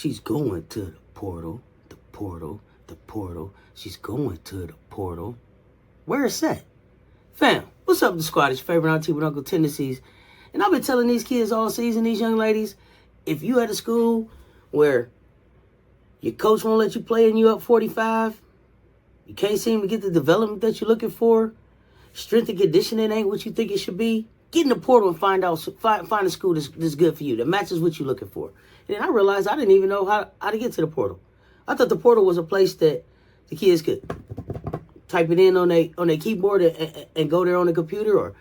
She's going to the portal, the portal, the portal. She's going to the portal. Where is that? Fam, what's up, the squad? It's your favorite auntie with Uncle Tendencies. And I've been telling these kids all season, these young ladies, if you at a school where your coach won't let you play and you up 45, you can't seem to get the development that you're looking for, strength and conditioning ain't what you think it should be, get in the portal and find a school that's good for you, that matches what you're looking for. And then I realized I didn't even know how to get to the portal. I thought the portal was a place that the kids could type it in on their keyboard and go there on the computer, or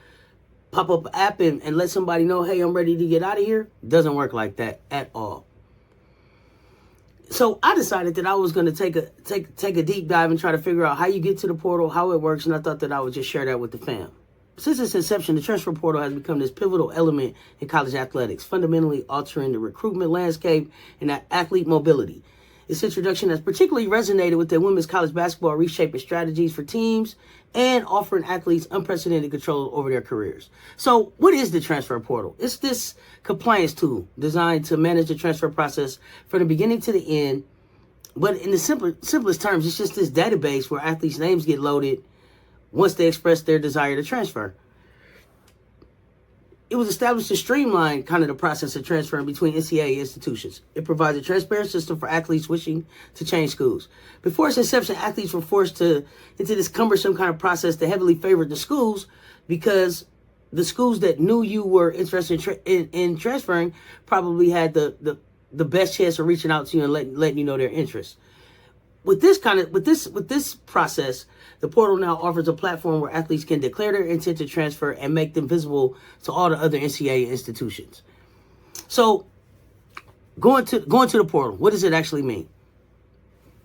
pop up an app and let somebody know, hey, I'm ready to get out of here. It doesn't work like that at all. So I decided that I was going to take a deep dive and try to figure out how you get to the portal, how it works, and I thought that I would just share that with the fam. Since its inception, the transfer portal has become this pivotal element in college athletics, fundamentally altering the recruitment landscape and athlete mobility. Its introduction has particularly resonated with the women's college basketball, reshaping strategies for teams and offering athletes unprecedented control over their careers. So what is the transfer portal? It's this compliance tool designed to manage the transfer process from the beginning to the end. But in the simplest terms, it's just this database where athletes' names get loaded once they express their desire to transfer. It was established to streamline kind of the process of transferring between NCAA institutions. It provides a transparent system for athletes wishing to change schools. Before its inception, athletes were forced into this cumbersome kind of process that heavily favored the schools, because the schools that knew you were interested in transferring probably had the best chance of reaching out to you and letting you know their interest. With this process, the portal now offers a platform where athletes can declare their intent to transfer and make them visible to all the other NCAA institutions. So, going to the portal, what does it actually mean?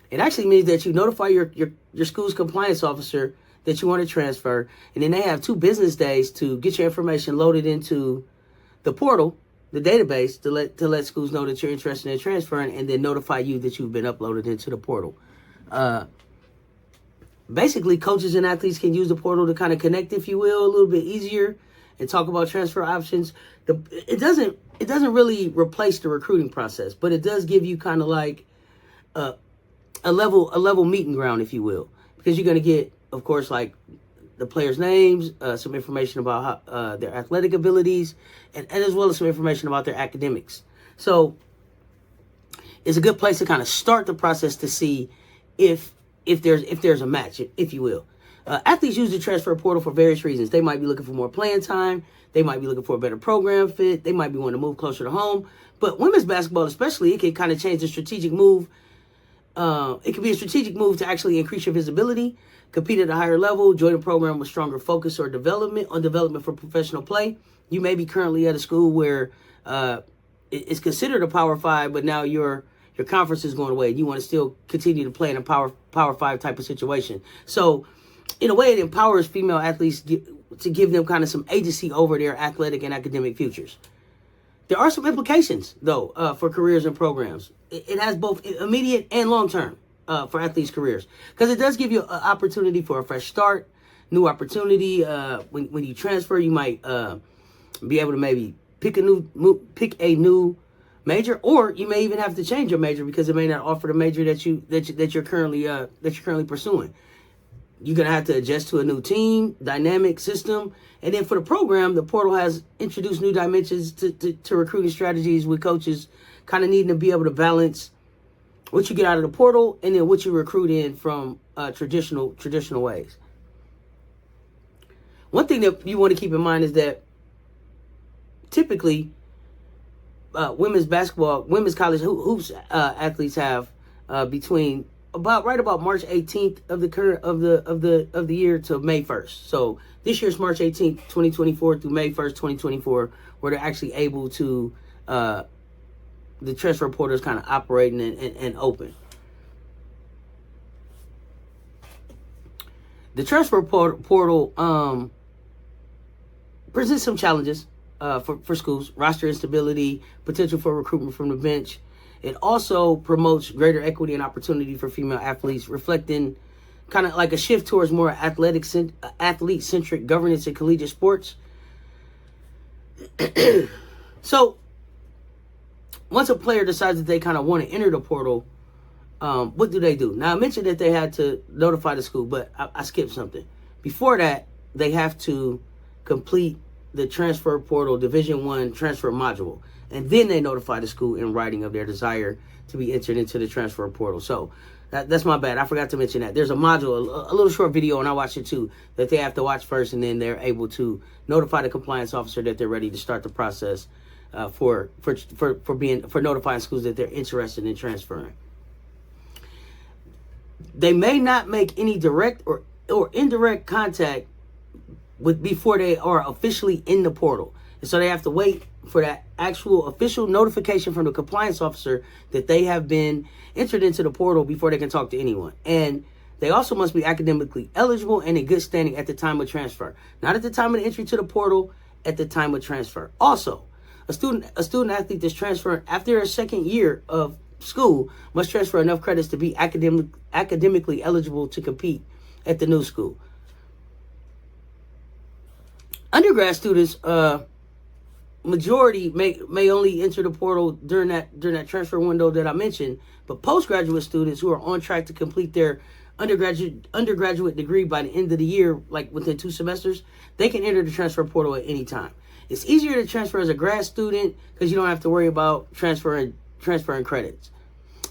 It actually means that you notify your school's compliance officer that you want to transfer, and then they have 2 business days to get your information loaded into the portal, the database, to let schools know that you're interested in transferring, and then notify you that you've been uploaded into the portal. Basically, coaches and athletes can use the portal to kind of connect, if you will, a little bit easier and talk about transfer options. It doesn't really replace the recruiting process, but it does give you kind of like a level meeting ground, if you will, because you're going to get, of course, like the players' names, some information about how, their athletic abilities, and as well as some information about their academics. So it's a good place to kind of start the process to see if there's a match, if you will. Athletes use the transfer portal for various reasons. They might be looking for more playing time. They might be looking for a better program fit. They might be wanting to move closer to home. But women's basketball especially, it can kind of change the strategic move. It can be a strategic move to actually increase your visibility, compete at a higher level, join a program with stronger focus or development for professional play. You may be currently at a school where it's considered a Power 5, but now your conference is going away and you want to still continue to play in a Power 5 type of situation. So in a way, it empowers female athletes to give them kind of some agency over their athletic and academic futures. There are some implications, though, for careers and programs. It has both immediate and long-term for athletes' careers, because it does give you an opportunity for a fresh start, new opportunity. When you transfer, you might be able to maybe pick a new major, or you may even have to change your major because it may not offer the major that you're currently pursuing. You're gonna have to adjust to a new team, dynamic system, and then for the program, the portal has introduced new dimensions to recruiting strategies, with coaches kind of needing to be able to balance what you get out of the portal and then what you recruit in from traditional ways. One thing that you want to keep in mind is that typically women's college hoops athletes have between about March 18th of the year to May 1st. So this year's March 18th, 2024 through May 1st, 2024, where they're actually able to the transfer portal is kind of operating and open. The transfer portal presents some challenges for schools: roster instability, potential for recruitment from the bench. It also promotes greater equity and opportunity for female athletes, reflecting kind of like a shift towards more athlete-centric governance in collegiate sports. So once a player decides that they kind of want to enter the portal, what do? Now, I mentioned that they had to notify the school, but I skipped something. Before that, they have to complete the Transfer Portal Division I transfer module, and then they notify the school in writing of their desire to be entered into the transfer portal. So that's my bad. I forgot to mention that. There's a module, a little short video, and I watched it too, that they have to watch first, and then they're able to notify the compliance officer that they're ready to start the process for notifying schools that they're interested in transferring. They may not make any direct or indirect contact before they are officially in the portal. And so they have to wait for that actual official notification from the compliance officer that they have been entered into the portal before they can talk to anyone. And they also must be academically eligible and in good standing at the time of transfer. Not at the time of the entry to the portal, at the time of transfer. Also, a student athlete that's transferring after their second year of school must transfer enough credits to be academically eligible to compete at the new school. Undergrad students, majority may only enter the portal during that transfer window that I mentioned, but postgraduate students who are on track to complete their undergraduate degree by the end of the year, like within 2 semesters, they can enter the transfer portal at any time. It's easier to transfer as a grad student because you don't have to worry about transferring credits.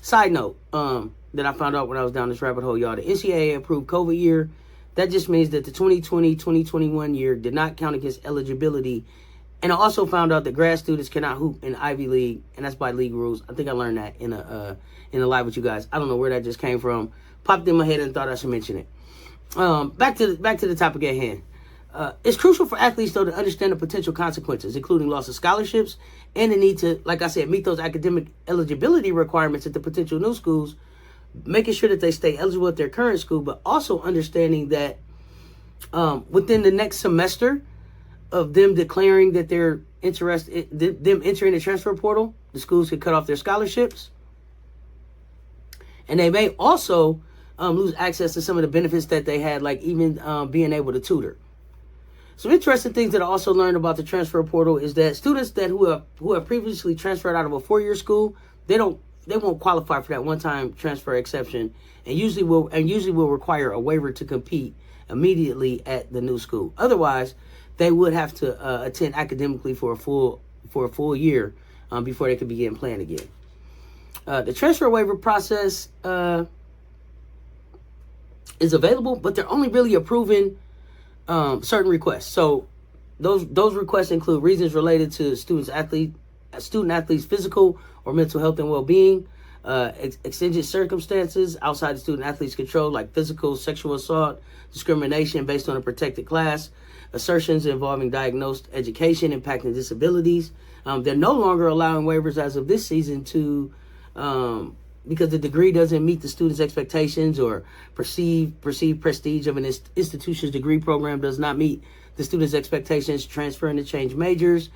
Side note, that I found out when I was down this rabbit hole, y'all, the NCAA approved COVID year. That just means that the 2020-2021 year did not count against eligibility. And I also found out that grad students cannot hoop in Ivy League, and that's by league rules. I think I learned that in a live with you guys. I don't know where that just came from. Popped in my head and thought I should mention it. Back to the topic at hand. It's crucial for athletes, though, to understand the potential consequences, including loss of scholarships and the need to, like I said, meet those academic eligibility requirements at the potential new schools, making sure that they stay eligible at their current school, but also understanding that within the next semester of them declaring that they're interested, them entering the transfer portal, the schools could cut off their scholarships. And they may also lose access to some of the benefits that they had, like even being able to tutor. Some interesting things that I also learned about the transfer portal is that students who have previously transferred out of a 4-year school, they won't qualify for that one-time transfer exception, and usually will require a waiver to compete immediately at the new school. Otherwise, they would have to attend academically for a full year before they could begin playing again. The transfer waiver process is available, but they're only really approving certain requests. So those requests include reasons related to student athletes' physical or mental health and well-being, exigent circumstances outside the student athlete's control, like physical, sexual assault, discrimination based on a protected class, assertions involving diagnosed education impacting disabilities. They're no longer allowing waivers as of this season because the degree doesn't meet the student's expectations, or perceived prestige of an institution's degree program does not meet the student's expectations, transferring to change majors,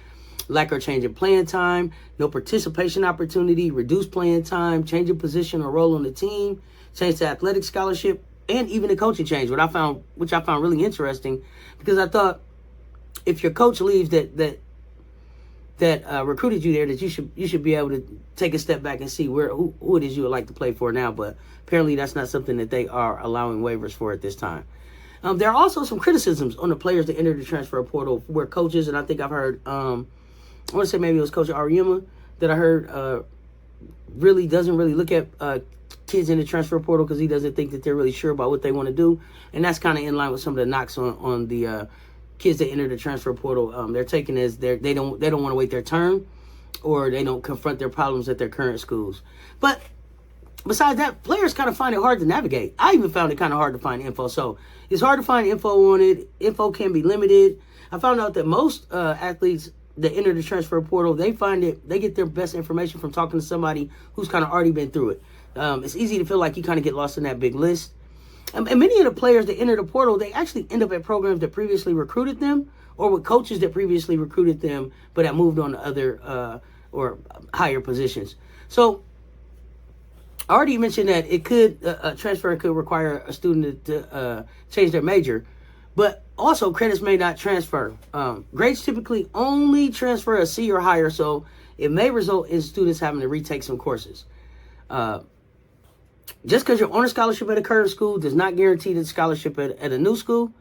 lack or change in playing time, no participation opportunity, reduced playing time, change of position or role on the team, change to athletic scholarship, and even a coaching change, which I found really interesting, because I thought if your coach leaves that recruited you there, that you should be able to take a step back and see who it is you would like to play for now. But apparently that's not something that they are allowing waivers for at this time. There are also some criticisms on the players that enter the transfer portal, where coaches, and I think I've heard, I want to say maybe it was Coach Ariema that I heard really doesn't really look at kids in the transfer portal because he doesn't think that they're really sure about what they want to do. And that's kind of in line with some of the knocks on the kids that enter the transfer portal. They're taken as they don't want to wait their turn, or they don't confront their problems at their current schools. But besides that, players kind of find it hard to navigate. I even found it kind of hard to find info. So it's hard to find info on it. Info can be limited. I found out that most athletes that enter the transfer portal, they get their best information from talking to somebody who's kind of already been through it. It's easy to feel like you kind of get lost in that big list. And many of the players that enter the portal, they actually end up at programs that previously recruited them, or with coaches that previously recruited them but have moved on to other or higher positions. So I already mentioned that it could a transfer could require a student to change their major, but also credits may not transfer. Grades typically only transfer a C or higher, so it may result in students having to retake some courses. Just because you're on a scholarship at a current school does not guarantee the scholarship at a new school.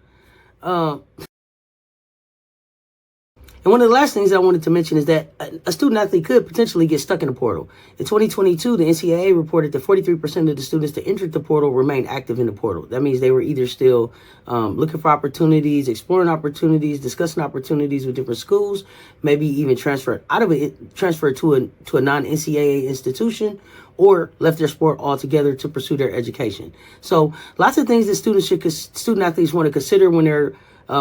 And one of the last things I wanted to mention is that a student athlete could potentially get stuck in the portal. In 2022, the NCAA reported that 43% of the students that entered the portal remained active in the portal. That means they were either still looking for opportunities, exploring opportunities, discussing opportunities with different schools, maybe even transferred to a non-NCAA institution, or left their sport altogether to pursue their education. So lots of things that student athletes want to consider when they're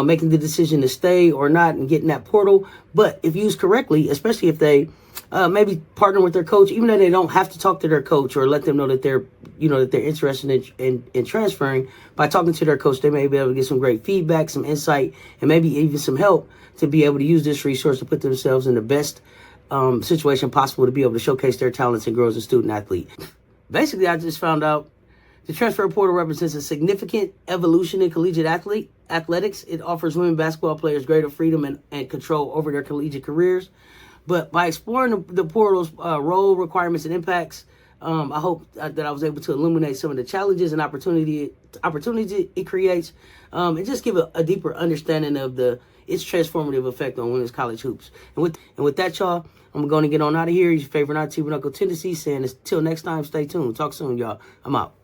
making the decision to stay or not and get in that portal. But if used correctly, especially if they maybe partner with their coach, even though they don't have to talk to their coach or let them know that they're interested in transferring, by talking to their coach, they may be able to get some great feedback, some insight, and maybe even some help to be able to use this resource to put themselves in the best situation possible to be able to showcase their talents and grow as a student athlete. Basically, I just found out the transfer portal represents a significant evolution in collegiate athletics. It offers women basketball players greater freedom and control over their collegiate careers. But by exploring the portal's role, requirements, and impacts, I hope that I was able to illuminate some of the challenges and opportunities it creates, and just give a deeper understanding of its transformative effect on women's college hoops. And with that, y'all, I'm going to get on out of here. Your favorite Auntie with Uncle Tendency saying, until next time, stay tuned. Talk soon, y'all. I'm out.